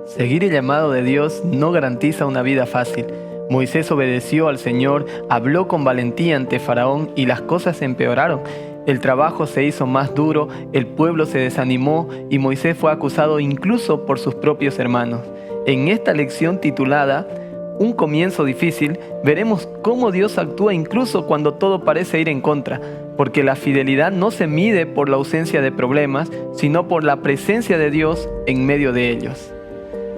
Seguir el llamado de Dios no garantiza una vida fácil. Moisés obedeció al Señor, habló con valentía ante Faraón y las cosas se empeoraron. El trabajo se hizo más duro, el pueblo se desanimó y Moisés fue acusado incluso por sus propios hermanos. En esta lección titulada Un comienzo difícil, veremos cómo Dios actúa incluso cuando todo parece ir en contra, porque la fidelidad no se mide por la ausencia de problemas, sino por la presencia de Dios en medio de ellos.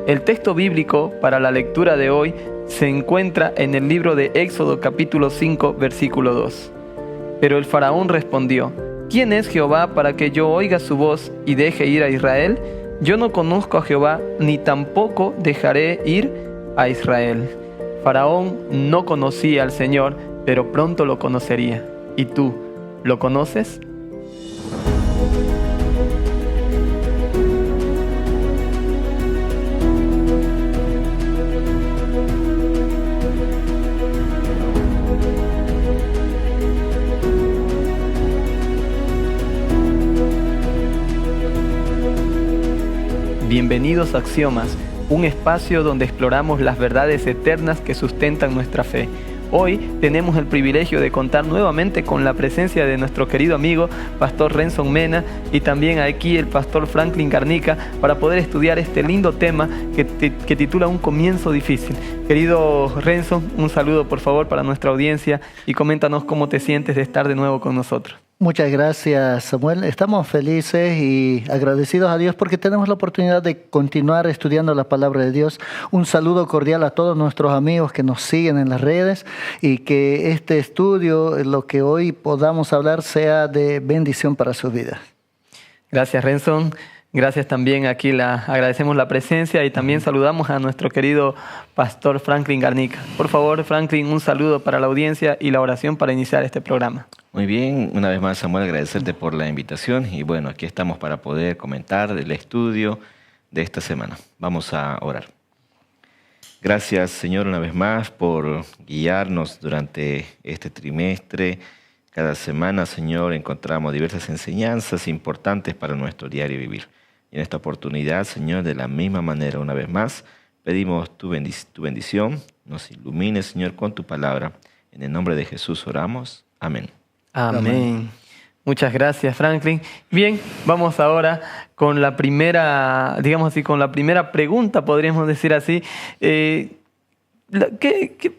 El texto bíblico para la lectura de hoy se encuentra en el libro de Éxodo capítulo 5, versículo 2. Pero el faraón respondió: ¿Quién es Jehová para que yo oiga su voz y deje ir a Israel? Yo no conozco a Jehová, ni tampoco dejaré ir a Israel. Faraón no conocía al Señor, pero pronto lo conocería. ¿Y tú, lo conoces? Bienvenidos a Axiomas, un espacio donde exploramos las verdades eternas que sustentan nuestra fe. Hoy tenemos el privilegio de contar nuevamente con la presencia de nuestro querido amigo, Pastor Renson Mena, y también aquí el Pastor Franklin Garnica, para poder estudiar este lindo tema que titula Un comienzo difícil. Querido Renson, un saludo por favor para nuestra audiencia y coméntanos cómo te sientes de estar de nuevo con nosotros. Muchas gracias, Samuel. Estamos felices y agradecidos a Dios porque tenemos la oportunidad de continuar estudiando la palabra de Dios. Un saludo cordial a todos nuestros amigos que nos siguen en las redes y que este estudio, lo que hoy podamos hablar, sea de bendición para sus vidas. Gracias, Renson. Gracias también, aquí agradecemos la presencia y también saludamos a nuestro querido Pastor Franklin Garnica. Por favor, Franklin, un saludo para la audiencia y la oración para iniciar este programa. Muy bien, una vez más, Samuel, agradecerte por la invitación y bueno, aquí estamos para poder comentar el estudio de esta semana. Vamos a orar. Gracias, Señor, una vez más por guiarnos durante este trimestre. Cada semana, Señor, encontramos diversas enseñanzas importantes para nuestro diario vivir. Y en esta oportunidad, Señor, de la misma manera, una vez más, pedimos tu bendición. Nos ilumines, Señor, con tu palabra. En el nombre de Jesús oramos. Amén. Amén. Muchas gracias, Franklin. Bien, vamos ahora con la primera, digamos así, con la primera pregunta, podríamos decir así.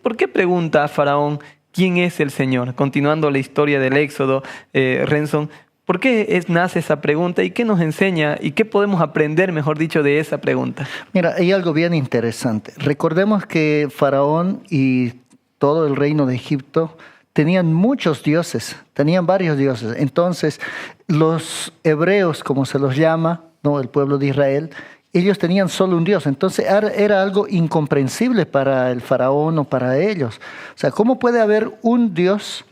¿Por qué pregunta a Faraón quién es el Señor? Continuando la historia del Éxodo, Renson, ¿por qué nace esa pregunta y qué nos enseña y qué podemos aprender, mejor dicho, de esa pregunta? Mira, hay algo bien interesante. Recordemos que Faraón y todo el reino de Egipto tenían muchos dioses, tenían varios dioses. Entonces, los hebreos, como se los llama, ¿no?, el pueblo de Israel, ellos tenían solo un Dios. Entonces, era algo incomprensible para el faraón o para ellos. O sea, ¿cómo puede haber un Dios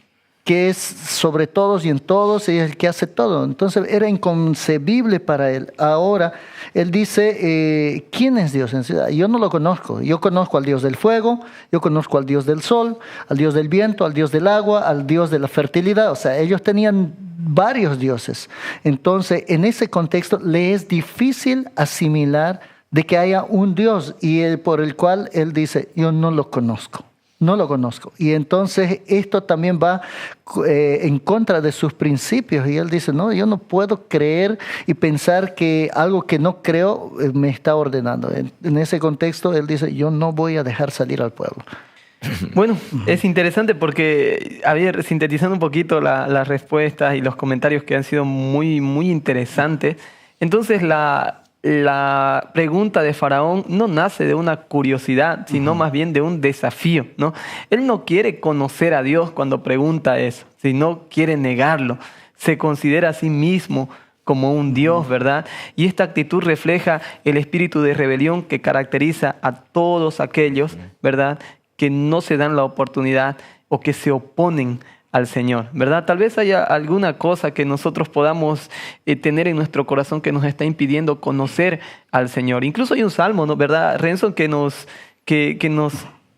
que es sobre todos y en todos y es el que hace todo? Entonces era inconcebible para él. Ahora él dice, ¿quién es Dios? Yo no lo conozco. Yo conozco al Dios del fuego, yo conozco al Dios del sol, al Dios del viento, al Dios del agua, al Dios de la fertilidad. O sea, ellos tenían varios dioses. Entonces, en ese contexto le es difícil asimilar de que haya un Dios y por el cual él dice, yo no lo conozco. No lo conozco. Y entonces esto también va en contra de sus principios. Y él dice, no, yo no puedo creer y pensar que algo que no creo me está ordenando. En ese contexto él dice, yo no voy a dejar salir al pueblo. Bueno, es interesante porque, a ver, sintetizando un poquito las respuestas y los comentarios que han sido muy, muy interesantes. Entonces la pregunta de Faraón no nace de una curiosidad, sino más bien de un desafío, ¿no? Él no quiere conocer a Dios cuando pregunta eso, sino quiere negarlo. Se considera a sí mismo como un Dios, ¿verdad? Y esta actitud refleja el espíritu de rebelión que caracteriza a todos aquellos, ¿verdad?, que no se dan la oportunidad o que se oponen al Señor, ¿verdad? Tal vez haya alguna cosa que nosotros podamos tener en nuestro corazón que nos está impidiendo conocer al Señor. Incluso hay un salmo, ¿no?, ¿verdad, Renson? Que nos,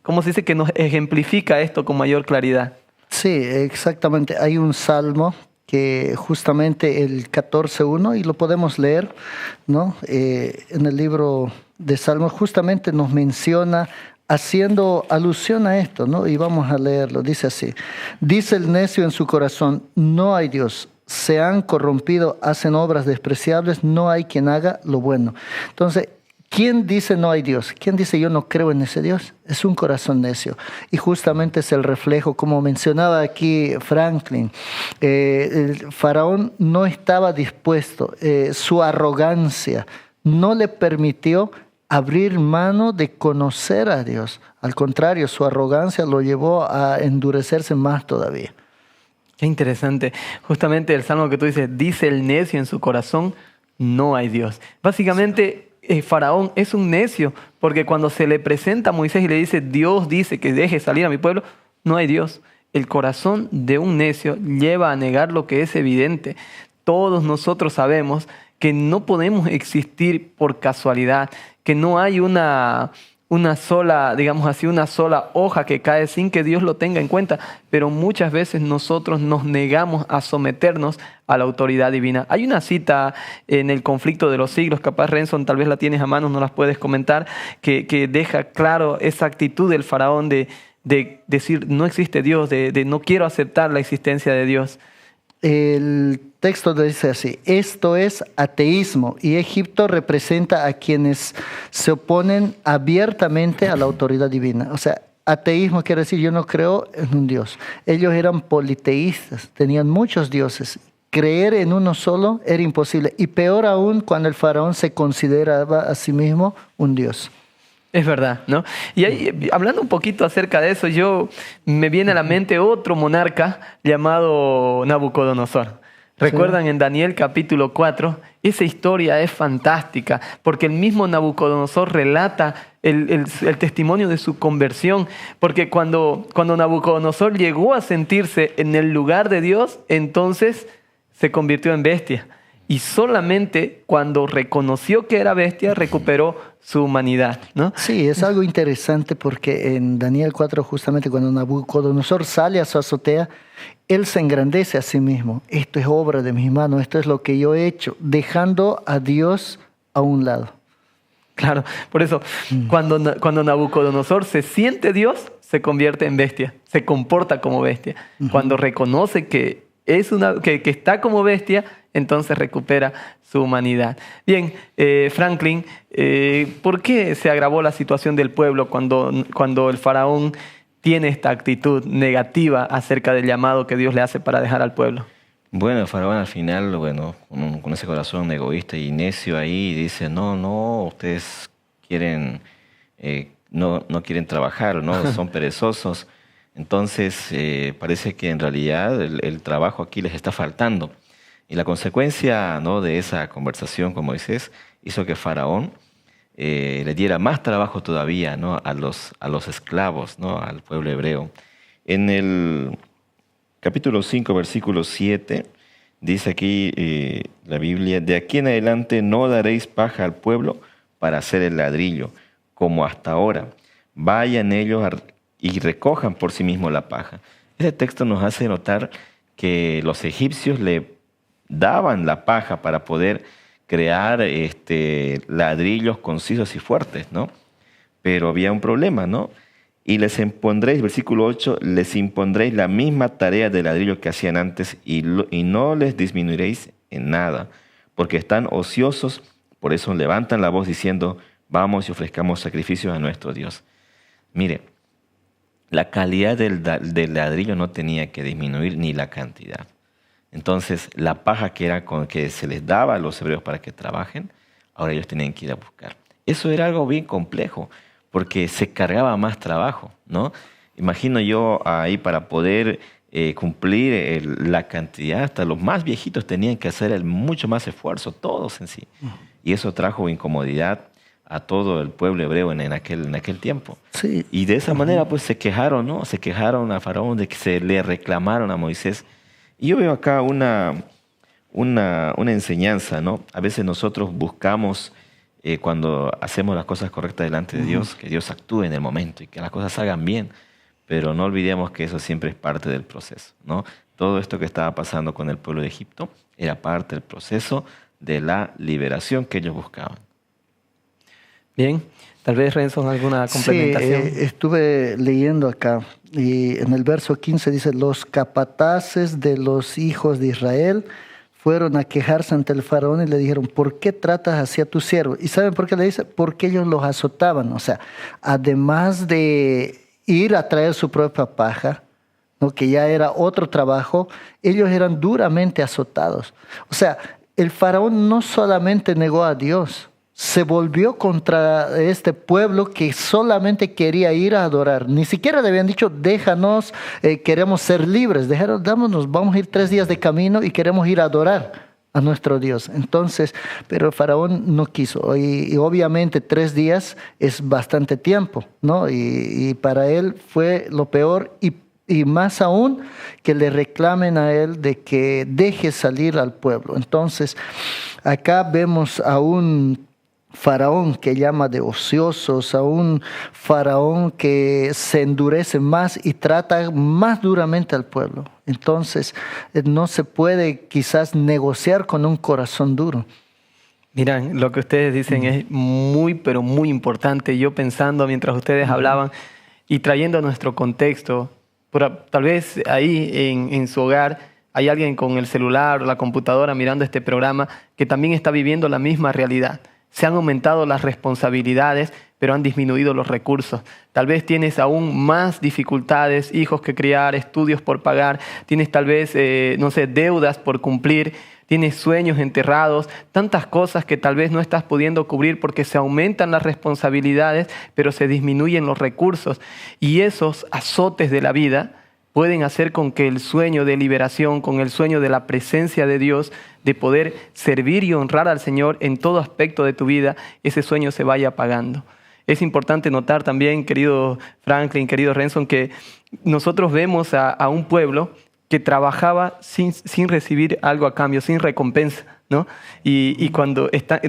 ¿cómo se dice? Que nos ejemplifica esto con mayor claridad. Sí, exactamente. Hay un salmo que justamente el 14.1, y lo podemos leer, ¿no? En el libro de Salmos justamente nos menciona haciendo alusión a esto, ¿no? Y vamos a leerlo, dice así: dice el necio en su corazón, no hay Dios. Se han corrompido, hacen obras despreciables, no hay quien haga lo bueno. Entonces, ¿quién dice no hay Dios? ¿Quién dice yo no creo en ese Dios? Es un corazón necio. Y justamente es el reflejo, como mencionaba aquí Franklin, el faraón no estaba dispuesto, su arrogancia no le permitió abrir mano de conocer a Dios. Al contrario, su arrogancia lo llevó a endurecerse más todavía. Qué interesante. Justamente el salmo que tú dices, dice el necio en su corazón, no hay Dios. Básicamente, Faraón es un necio, porque cuando se le presenta a Moisés y le dice, Dios dice que deje salir a mi pueblo, no hay Dios. El corazón de un necio lleva a negar lo que es evidente. Todos nosotros sabemos que no podemos existir por casualidad, que no hay una sola, digamos así, una sola hoja que cae sin que Dios lo tenga en cuenta, pero muchas veces nosotros nos negamos a someternos a la autoridad divina. Hay una cita en el Conflicto de los Siglos, capaz Renson tal vez la tienes a mano, no las puedes comentar, que deja claro esa actitud del faraón de decir no existe Dios, de no quiero aceptar la existencia de Dios. El texto dice así: esto es ateísmo, y Egipto representa a quienes se oponen abiertamente a la autoridad divina. O sea, ateísmo quiere decir yo no creo en un Dios. Ellos eran politeístas, tenían muchos dioses. Creer en uno solo era imposible, y peor aún cuando el faraón se consideraba a sí mismo un Dios. Es verdad, ¿no? Y ahí, hablando un poquito acerca de eso, me viene a la mente otro monarca llamado Nabucodonosor. ¿Recuerdan en Daniel capítulo 4? Esa historia es fantástica, porque el mismo Nabucodonosor relata el testimonio de su conversión, porque cuando Nabucodonosor llegó a sentirse en el lugar de Dios, entonces se convirtió en bestia. Y solamente cuando reconoció que era bestia, recuperó su humanidad, ¿no? Sí, es algo interesante porque en Daniel 4, justamente cuando Nabucodonosor sale a su azotea, él se engrandece a sí mismo. Esto es obra de mis manos, esto es lo que yo he hecho, dejando a Dios a un lado. Claro, por eso, cuando Nabucodonosor se siente Dios, se convierte en bestia, se comporta como bestia. Cuando reconoce que está como bestia, entonces recupera su humanidad. Bien, Franklin, ¿por qué se agravó la situación del pueblo cuando el faraón tiene esta actitud negativa acerca del llamado que Dios le hace para dejar al pueblo? Bueno, el faraón al final, con ese corazón egoísta y necio ahí, dice, no, ustedes quieren, no quieren trabajar, ¿no? Son perezosos. Entonces, parece que en realidad el trabajo aquí les está faltando. Y la consecuencia, ¿no?, de esa conversación con Moisés hizo que Faraón le diera más trabajo todavía, ¿no?, a los esclavos, ¿no?, al pueblo hebreo. En el capítulo 5, versículo 7, dice aquí la Biblia: de aquí en adelante no daréis paja al pueblo para hacer el ladrillo, como hasta ahora. Vayan ellos y recojan por sí mismos la paja. Este texto nos hace notar que los egipcios le daban la paja para poder crear ladrillos concisos y fuertes, ¿no? Pero había un problema, ¿no? Y les impondréis, versículo 8, les impondréis la misma tarea de ladrillo que hacían antes y no les disminuiréis en nada, porque están ociosos, por eso levantan la voz diciendo, vamos y ofrezcamos sacrificios a nuestro Dios. Mire, la calidad del ladrillo no tenía que disminuir ni la cantidad. Entonces, la paja que se les daba a los hebreos para que trabajen, ahora ellos tenían que ir a buscar. Eso era algo bien complejo, porque se cargaba más trabajo, ¿no? Imagino yo ahí para poder cumplir la cantidad, hasta los más viejitos tenían que hacer mucho más esfuerzo, todos en sí. Y eso trajo incomodidad a todo el pueblo hebreo en aquel tiempo. Sí. Y de esa manera pues se quejaron, ¿no? Se quejaron a Faraón de que se le reclamaron a Moisés. Y yo veo acá una enseñanza, ¿no? A veces nosotros buscamos, cuando hacemos las cosas correctas delante de Dios, que Dios actúe en el momento y que las cosas salgan bien, pero no olvidemos que eso siempre es parte del proceso, ¿no? todo esto que estaba pasando con el pueblo de Egipto era parte del proceso de la liberación que ellos buscaban. Bien, tal vez Renzo, alguna complementación. Sí, estuve leyendo acá y en el verso 15 dice, los capataces de los hijos de Israel fueron a quejarse ante el faraón y le dijeron, ¿por qué tratas así a tu siervo? ¿Y saben por qué le dice? Porque ellos los azotaban. O sea, además de ir a traer su propia paja, ¿no? Que ya era otro trabajo, ellos eran duramente azotados. O sea, el faraón no solamente negó a Dios, se volvió contra este pueblo que solamente quería ir a adorar. Ni siquiera le habían dicho, déjanos, queremos ser libres. Dámonos, vamos a ir 3 días de camino y queremos ir a adorar a nuestro Dios. Entonces, pero el faraón no quiso. Y obviamente 3 días es bastante tiempo, ¿no? Y para él fue lo peor y más aún que le reclamen a él de que deje salir al pueblo. Entonces, acá vemos a un faraón que llama de ociosos, a un faraón que se endurece más y trata más duramente al pueblo. Entonces, no se puede quizás negociar con un corazón duro. Miran, lo que ustedes dicen es muy, pero muy importante. Yo pensando mientras ustedes hablaban y trayendo a nuestro contexto, tal vez ahí en su hogar hay alguien con el celular o la computadora mirando este programa que también está viviendo la misma realidad. Se han aumentado las responsabilidades, pero han disminuido los recursos. Tal vez tienes aún más dificultades, hijos que criar, estudios por pagar, tienes tal vez, deudas por cumplir, tienes sueños enterrados, tantas cosas que tal vez no estás pudiendo cubrir porque se aumentan las responsabilidades, pero se disminuyen los recursos. Y esos azotes de la vida pueden hacer con que el sueño de liberación, con el sueño de la presencia de Dios, de poder servir y honrar al Señor en todo aspecto de tu vida, ese sueño se vaya apagando. Es importante notar también, querido Franklin, querido Renson, que nosotros vemos a un pueblo que trabajaba sin recibir algo a cambio, sin recompensa, ¿no? Y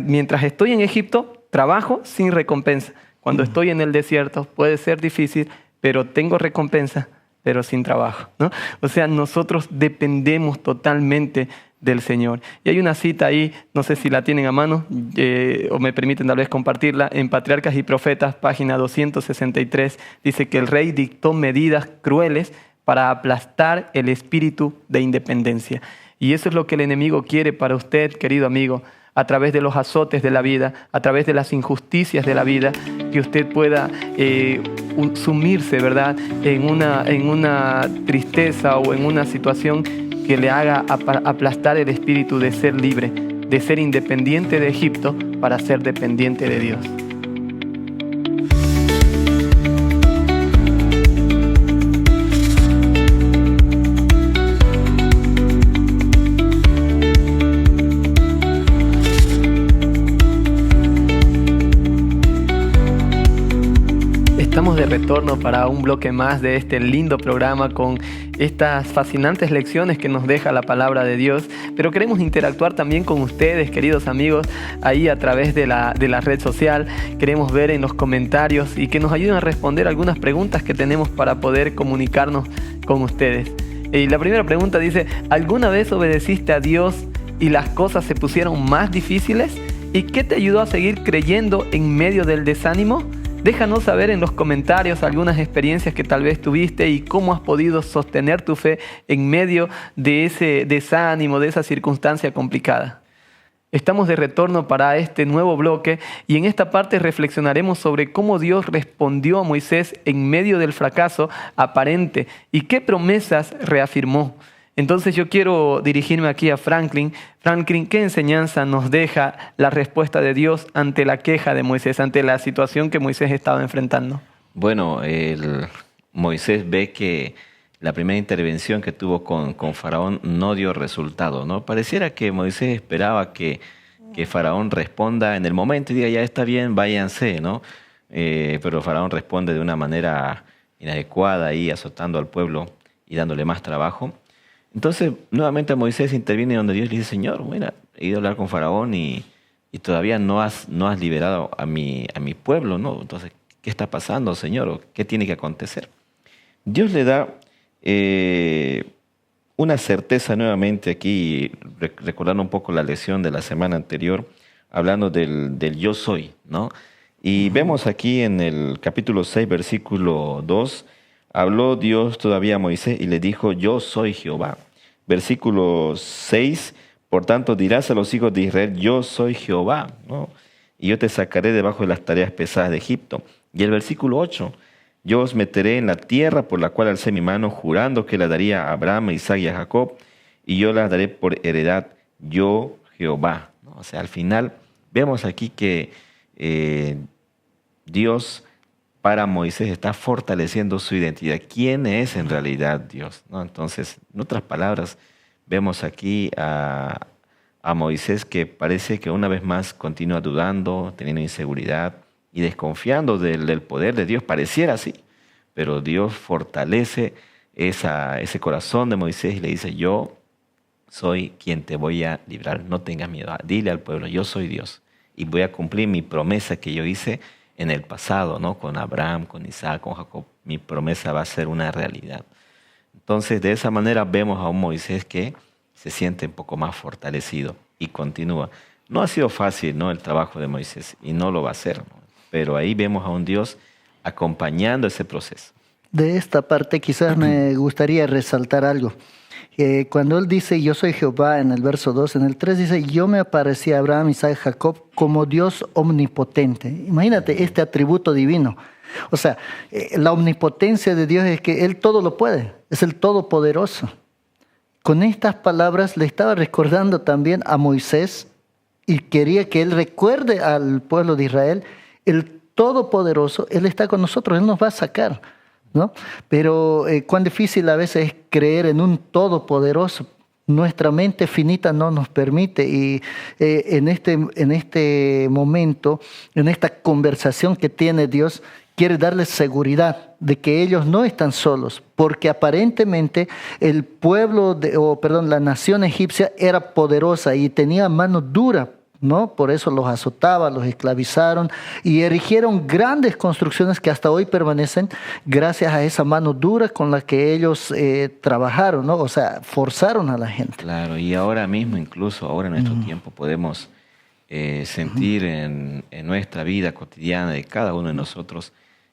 mientras estoy en Egipto, trabajo sin recompensa. Cuando estoy en el desierto puede ser difícil, pero tengo recompensa, pero sin trabajo, ¿no? O sea, nosotros dependemos totalmente del Señor. Y hay una cita ahí, no sé si la tienen a mano o me permiten tal vez compartirla, en Patriarcas y Profetas, página 263, dice que el rey dictó medidas crueles para aplastar el espíritu de independencia. Y eso es lo que el enemigo quiere para usted, querido amigo, a través de los azotes de la vida, a través de las injusticias de la vida, que usted pueda sumirse, ¿verdad?, en una tristeza o en una situación que le haga aplastar el espíritu de ser libre, de ser independiente de Egipto para ser dependiente de Dios. Estamos de retorno para un bloque más de este lindo programa con estas fascinantes lecciones que nos deja la palabra de Dios, pero queremos interactuar también con ustedes, queridos amigos, ahí a través de la red social. Queremos ver en los comentarios y que nos ayuden a responder algunas preguntas que tenemos para poder comunicarnos con ustedes. Y la primera pregunta dice, ¿alguna vez obedeciste a Dios y las cosas se pusieron más difíciles? ¿Y qué te ayudó a seguir creyendo en medio del desánimo? Déjanos saber en los comentarios algunas experiencias que tal vez tuviste y cómo has podido sostener tu fe en medio de ese desánimo, de esa circunstancia complicada. Estamos de retorno para este nuevo bloque y en esta parte reflexionaremos sobre cómo Dios respondió a Moisés en medio del fracaso aparente y qué promesas reafirmó. Entonces yo quiero dirigirme aquí a Franklin. Franklin, ¿qué enseñanza nos deja la respuesta de Dios ante la queja de Moisés, ante la situación que Moisés estaba enfrentando? Bueno, Moisés ve que la primera intervención que tuvo con Faraón no dio resultado, ¿no? Pareciera que Moisés esperaba que Faraón responda en el momento y diga, ya está bien, váyanse, ¿no? Pero Faraón responde de una manera inadecuada, ahí azotando al pueblo y dándole más trabajo. Entonces, nuevamente Moisés interviene donde Dios le dice, Señor, mira, he ido a hablar con Faraón y todavía no has liberado a mi pueblo, ¿no? Entonces, ¿qué está pasando, Señor? ¿Qué tiene que acontecer? Dios le da una certeza nuevamente aquí, recordando un poco la lección de la semana anterior, hablando del yo soy, ¿no? Y vemos aquí en el capítulo 6, versículo 2, habló Dios todavía a Moisés y le dijo, yo soy Jehová. Versículo 6, por tanto dirás a los hijos de Israel, yo soy Jehová, ¿no? Y yo te sacaré debajo de las tareas pesadas de Egipto. Y el versículo 8, yo os meteré en la tierra por la cual alcé mi mano, jurando que la daría a Abraham, a Isaac y a Jacob, y yo la daré por heredad, yo Jehová, ¿no? O sea, al final vemos aquí que Dios para Moisés está fortaleciendo su identidad. ¿Quién es en realidad Dios? ¿No? Entonces, en otras palabras, vemos aquí a Moisés que parece que una vez más continúa dudando, teniendo inseguridad y desconfiando del poder de Dios. Pareciera así, pero Dios fortalece ese corazón de Moisés y le dice, yo soy quien te voy a librar, no tengas miedo. Dile al pueblo, yo soy Dios y voy a cumplir mi promesa que yo hice en el pasado, ¿no? Con Abraham, con Isaac, con Jacob. Mi promesa va a ser una realidad. Entonces, de esa manera vemos a un Moisés que se siente un poco más fortalecido y continúa. No ha sido fácil, ¿no?, el trabajo de Moisés y no lo va a ser, ¿no? Pero ahí vemos a un Dios acompañando ese proceso. De esta parte quizás me gustaría resaltar algo. Cuando él dice, yo soy Jehová, en el verso 2, en el 3 dice, yo me aparecí a Abraham, Isaac y Jacob como Dios omnipotente. Imagínate este atributo divino. O sea, la omnipotencia de Dios es que Él todo lo puede, es el todopoderoso. Con estas palabras le estaba recordando también a Moisés y quería que él recuerde al pueblo de Israel, el todopoderoso, Él está con nosotros, Él nos va a sacar, ¿no? Pero cuán difícil a veces es creer en un todopoderoso. Nuestra mente finita no nos permite y en este momento, en esta conversación que tiene Dios, quiere darles seguridad de que ellos no están solos, porque aparentemente el pueblo, la nación egipcia era poderosa y tenía mano dura, ¿no? Por eso los azotaba, los esclavizaron y erigieron grandes construcciones que hasta hoy permanecen gracias a esa mano dura con la que ellos trabajaron, ¿no? O sea, forzaron a la gente. Claro, y ahora mismo, incluso ahora en nuestro tiempo, podemos sentir en nuestra vida cotidiana de cada uno de nosotros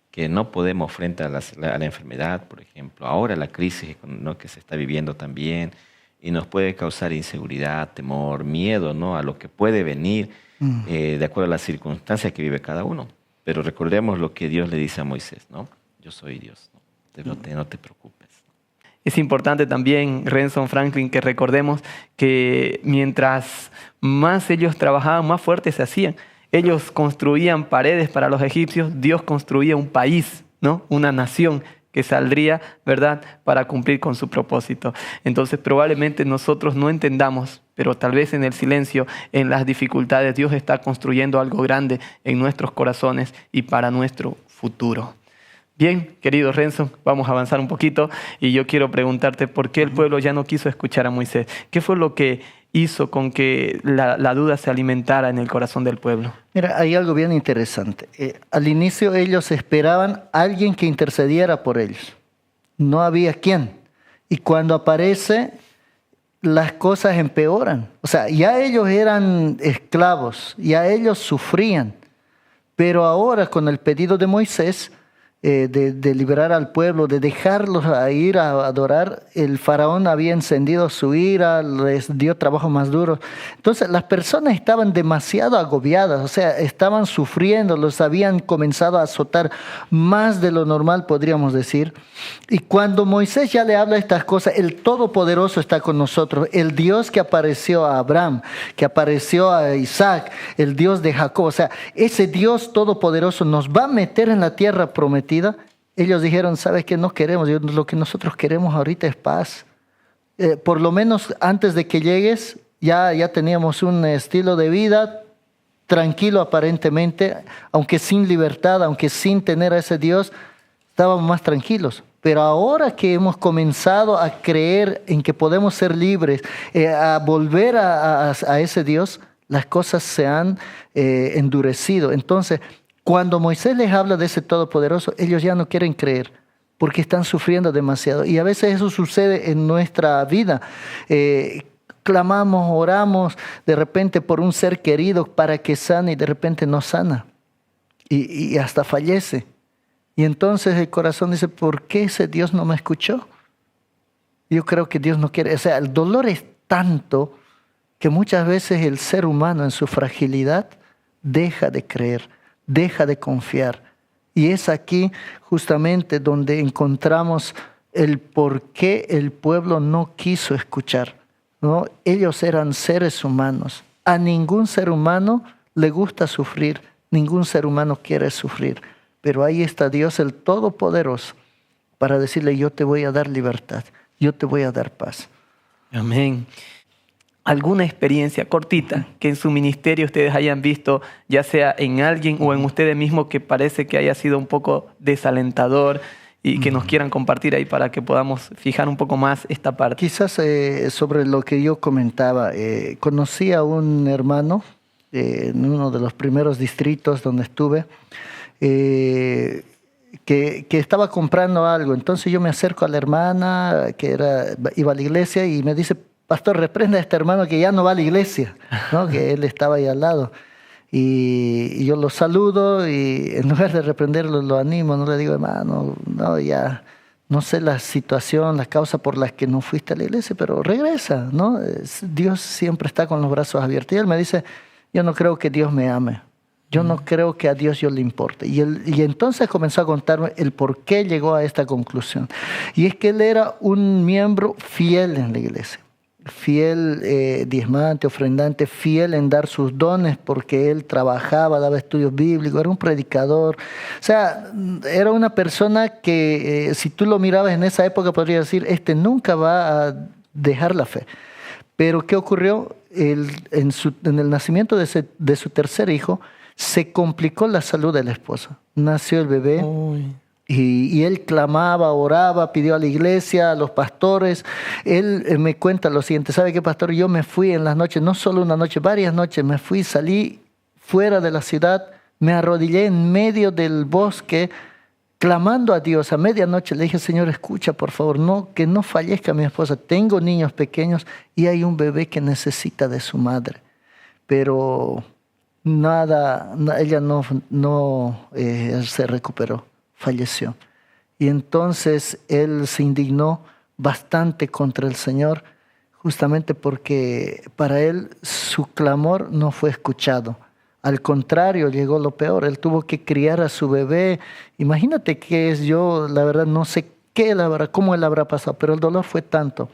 que no podemos frente a la enfermedad, por ejemplo. Ahora la crisis, ¿no?, que se está viviendo también, y nos puede causar inseguridad, temor, miedo, ¿no?, a lo que puede venir de acuerdo a las circunstancias que vive cada uno. Pero recordemos lo que Dios le dice a Moisés, ¿no? Yo soy Dios, ¿no? No te preocupes. Es importante también, Renson, Franklin, que recordemos que mientras más ellos trabajaban, más fuertes se hacían. Ellos construían paredes para los egipcios, Dios construía un país, ¿no?, una nación que saldría, ¿verdad?, para cumplir con su propósito. Entonces probablemente nosotros no entendamos, pero tal vez en el silencio, en las dificultades, Dios está construyendo algo grande en nuestros corazones y para nuestro futuro. Bien, querido Renzo, vamos a avanzar un poquito y yo quiero preguntarte por qué el pueblo ya no quiso escuchar a Moisés. ¿Qué fue lo que hizo con que la duda se alimentara en el corazón del pueblo? Mira, hay algo bien interesante. Al inicio ellos esperaban a alguien que intercediera por ellos. No había quién. Y cuando aparece, las cosas empeoran. O sea, ya ellos eran esclavos, ya ellos sufrían. Pero ahora con el pedido de Moisés, de liberar al pueblo, de dejarlos a ir a adorar, el faraón había encendido su ira, les dio trabajo más duro. Entonces las personas estaban demasiado agobiadas, o sea, estaban sufriendo, los habían comenzado a azotar más de lo normal, podríamos decir. Y cuando Moisés ya le habla estas cosas, el Todopoderoso está con nosotros, el Dios que apareció a Abraham, que apareció a Isaac, el Dios de Jacob, o sea, ese Dios Todopoderoso nos va a meter en la tierra prometida. Ellos dijeron, ¿sabes qué? No queremos, lo que nosotros queremos ahorita es paz. Por lo menos antes de que llegues, ya teníamos un estilo de vida tranquilo aparentemente, aunque sin libertad, aunque sin tener a ese Dios, estábamos más tranquilos. Pero ahora que hemos comenzado a creer en que podemos ser libres, a volver a ese Dios, las cosas se han endurecido. Entonces, cuando Moisés les habla de ese Todopoderoso, ellos ya no quieren creer. porque están sufriendo demasiado. Y a veces eso sucede en nuestra vida. Clamamos, oramos de repente por un ser querido para que sane y de repente no sana y hasta fallece. Y entonces el corazón dice, ¿por qué ese Dios no me escuchó? Yo creo que Dios no quiere. O sea, el dolor es tanto que muchas veces el ser humano en su fragilidad deja de creer, deja de confiar. Y es aquí justamente donde encontramos el por qué el pueblo no quiso escuchar, ¿no? Ellos eran seres humanos. A ningún ser humano le gusta sufrir, ningún ser humano quiere sufrir. Pero ahí está Dios el Todopoderoso para decirle, yo te voy a dar libertad, yo te voy a dar paz. Amén. ¿Alguna experiencia cortita que en su ministerio ustedes hayan visto, ya sea en alguien o en ustedes mismos, que parece que haya sido un poco desalentador y que nos quieran compartir ahí para que podamos fijar un poco más esta parte? Quizás sobre lo que yo comentaba, conocí a un hermano en uno de los primeros distritos donde estuve, que estaba comprando algo. Entonces yo me acerco a la hermana iba a la iglesia y me dice, pastor, reprenda a este hermano que ya no va a la iglesia, ¿no? Que él estaba ahí al lado. Y yo lo saludo y en lugar de reprenderlo, lo animo, no le digo, hermano, no, ya no sé la situación, las causas por las que no fuiste a la iglesia, pero regresa, ¿no? Dios siempre está con los brazos abiertos. Y él me dice, yo no creo que Dios me ame. Yo no creo que a Dios yo le importe. Y entonces comenzó a contarme el por qué llegó a esta conclusión. Y es que él era un miembro fiel en la iglesia. Fiel diezmante, ofrendante, fiel en dar sus dones porque él trabajaba, daba estudios bíblicos, era un predicador. O sea, era una persona que si tú lo mirabas en esa época podría decir, nunca va a dejar la fe. Pero ¿qué ocurrió? En el nacimiento de su tercer hijo, se complicó la salud de la esposa. Nació el bebé. Uy. Y él clamaba, oraba, pidió a la iglesia, a los pastores. Él me cuenta lo siguiente, ¿sabe qué, pastor? Yo me fui en las noches, no solo una noche, varias noches, salí fuera de la ciudad, me arrodillé en medio del bosque, clamando a Dios. A medianoche le dije, Señor, escucha, por favor, que no fallezca mi esposa. Tengo niños pequeños y hay un bebé que necesita de su madre. Pero ella no se recuperó. Falleció. Y entonces él se indignó bastante contra el Señor, justamente porque para él su clamor no fue escuchado. Al contrario, llegó lo peor. Él tuvo que criar a su bebé. Imagínate yo la verdad no sé cómo él habrá pasado, pero el dolor fue tanto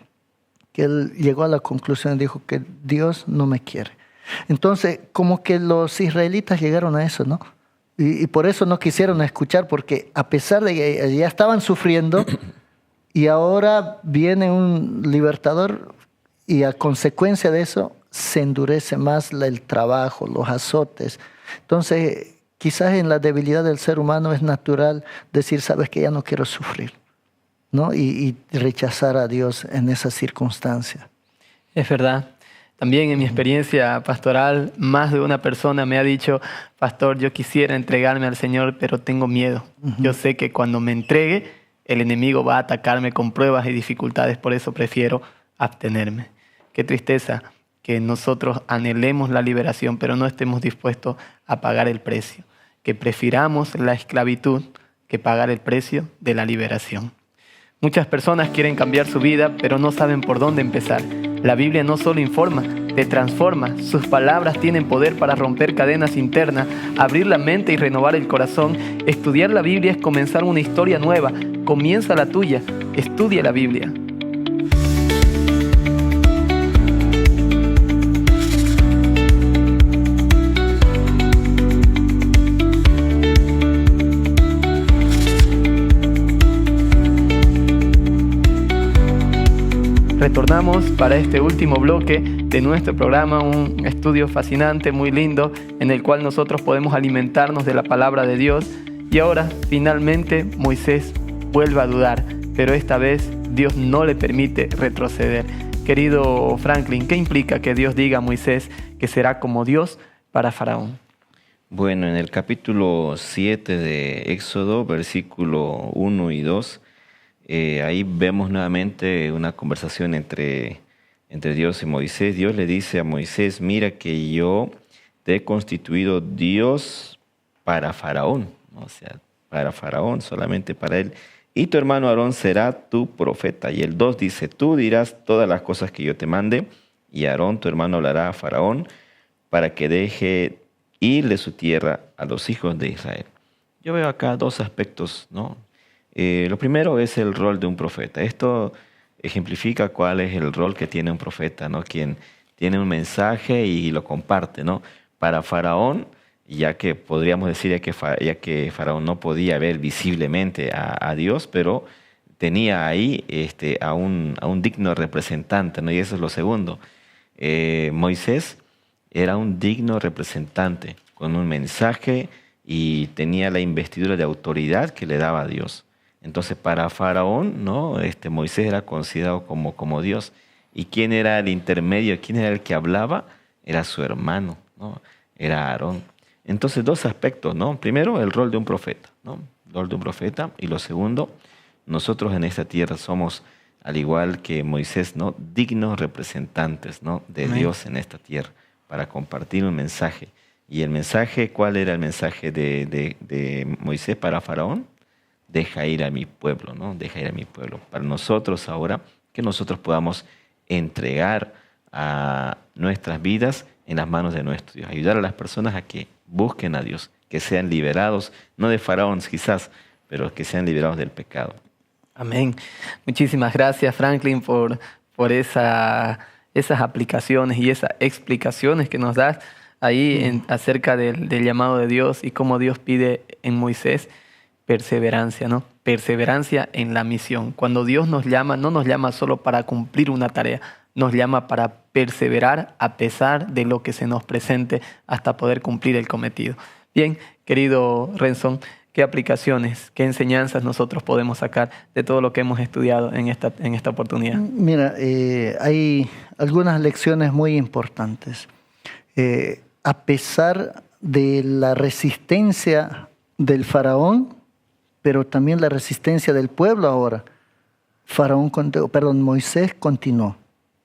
que él llegó a la conclusión y dijo que Dios no me quiere. Entonces, como que los israelitas llegaron a eso, ¿no? Y por eso no quisieron escuchar, porque a pesar de que ya estaban sufriendo y ahora viene un libertador y a consecuencia de eso se endurece más el trabajo, los azotes. Entonces, quizás en la debilidad del ser humano es natural decir, sabes que ya no quiero sufrir, ¿no? Y rechazar a Dios en esa circunstancia. Es verdad. También en mi experiencia pastoral, más de una persona me ha dicho, pastor, yo quisiera entregarme al Señor, pero tengo miedo. Yo sé que cuando me entregue, el enemigo va a atacarme con pruebas y dificultades, por eso prefiero abstenerme. Qué tristeza que nosotros anhelemos la liberación, pero no estemos dispuestos a pagar el precio. Que prefiramos la esclavitud que pagar el precio de la liberación. Muchas personas quieren cambiar su vida, pero no saben por dónde empezar. La Biblia no solo informa, te transforma. Sus palabras tienen poder para romper cadenas internas, abrir la mente y renovar el corazón. Estudiar la Biblia es comenzar una historia nueva. Comienza la tuya. Estudia la Biblia. Retornamos para este último bloque de nuestro programa, un estudio fascinante, muy lindo, en el cual nosotros podemos alimentarnos de la palabra de Dios. Y ahora, finalmente, Moisés vuelve a dudar, pero esta vez Dios no le permite retroceder. Querido Franklin, ¿qué implica que Dios diga a Moisés que será como Dios para Faraón? Bueno, en el capítulo 7 de Éxodo, versículo 1 y 2, Ahí vemos nuevamente una conversación entre Dios y Moisés. Dios le dice a Moisés, mira que yo te he constituido Dios para Faraón, ¿no? O sea, para Faraón, solamente para él. Y tu hermano Aarón será tu profeta. Y el 2 dice, tú dirás todas las cosas que yo te mande, y Aarón, tu hermano, hablará a Faraón para que deje ir de su tierra a los hijos de Israel. Yo veo acá dos aspectos, ¿no? Lo primero es el rol de un profeta. Esto ejemplifica cuál es el rol que tiene un profeta, ¿no? Quien tiene un mensaje y lo comparte, ¿no? Para Faraón, ya que podríamos decir ya que Faraón no podía ver visiblemente a Dios, pero tenía ahí a un digno representante, ¿no? Y eso es lo segundo. Moisés era un digno representante con un mensaje y tenía la investidura de autoridad que le daba a Dios. Entonces, para Faraón, ¿no? Moisés era considerado como Dios. ¿Y quién era el intermedio? ¿Quién era el que hablaba? Era su hermano, ¿no? Era Aarón. Entonces, dos aspectos, ¿no? Primero, el rol de un profeta, ¿no? El rol de un profeta. Y lo segundo, nosotros en esta tierra somos, al igual que Moisés, ¿no? Dignos representantes, ¿no? De Amén. Dios en esta tierra para compartir un mensaje. ¿Y el mensaje, cuál era el mensaje de Moisés para Faraón? Deja ir a mi pueblo, ¿no? Deja ir a mi pueblo. Para nosotros ahora, que nosotros podamos entregar a nuestras vidas en las manos de nuestro Dios. Ayudar a las personas a que busquen a Dios, que sean liberados, no de Faraón quizás, pero que sean liberados del pecado. Amén. Muchísimas gracias, Franklin, por esas aplicaciones y esas explicaciones que nos das ahí acerca del llamado de Dios y cómo Dios pide en Moisés perseverancia, ¿no? Perseverancia en la misión. Cuando Dios nos llama, no nos llama solo para cumplir una tarea, nos llama para perseverar a pesar de lo que se nos presente hasta poder cumplir el cometido. Bien, querido Renson, ¿qué aplicaciones, qué enseñanzas nosotros podemos sacar de todo lo que hemos estudiado en esta oportunidad? Mira, hay algunas lecciones muy importantes. A pesar de la resistencia del faraón, pero también la resistencia del pueblo ahora, Moisés continuó.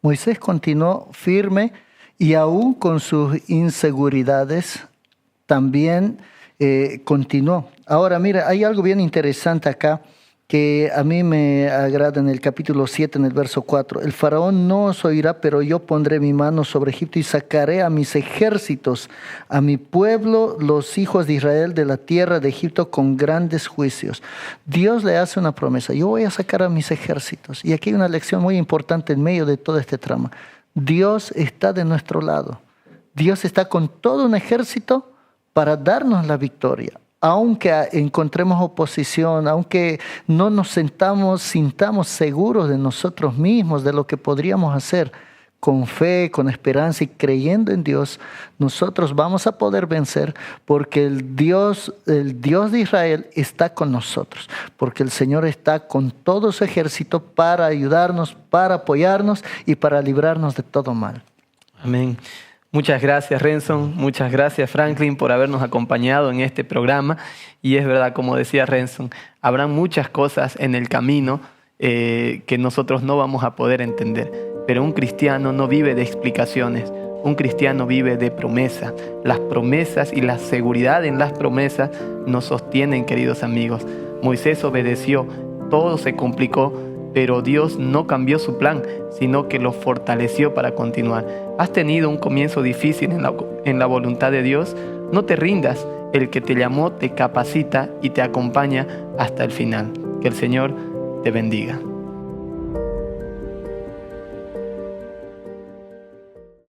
Moisés continuó firme y aún con sus inseguridades también continuó. Ahora, mira, hay algo bien interesante acá que a mí me agrada en el capítulo 7, en el verso 4. El faraón no os oirá, pero yo pondré mi mano sobre Egipto y sacaré a mis ejércitos, a mi pueblo, los hijos de Israel, de la tierra de Egipto con grandes juicios. Dios le hace una promesa. Yo voy a sacar a mis ejércitos. Y aquí hay una lección muy importante en medio de todo este trama. Dios está de nuestro lado. Dios está con todo un ejército para darnos la victoria. Aunque encontremos oposición, aunque no nos sintamos seguros de nosotros mismos, de lo que podríamos hacer, con fe, con esperanza y creyendo en Dios, nosotros vamos a poder vencer porque el Dios de Israel está con nosotros, porque el Señor está con todo su ejército para ayudarnos, para apoyarnos y para librarnos de todo mal. Amén. Muchas gracias, Renson. Muchas gracias, Franklin, por habernos acompañado en este programa. Y es verdad, como decía Renson, habrá muchas cosas en el camino que nosotros no vamos a poder entender. Pero un cristiano no vive de explicaciones. Un cristiano vive de promesa. Las promesas y la seguridad en las promesas nos sostienen, queridos amigos. Moisés obedeció, todo se complicó, pero Dios no cambió su plan, sino que lo fortaleció para continuar. ¿Has tenido un comienzo difícil en la voluntad de Dios? No te rindas. El que te llamó te capacita y te acompaña hasta el final. Que el Señor te bendiga.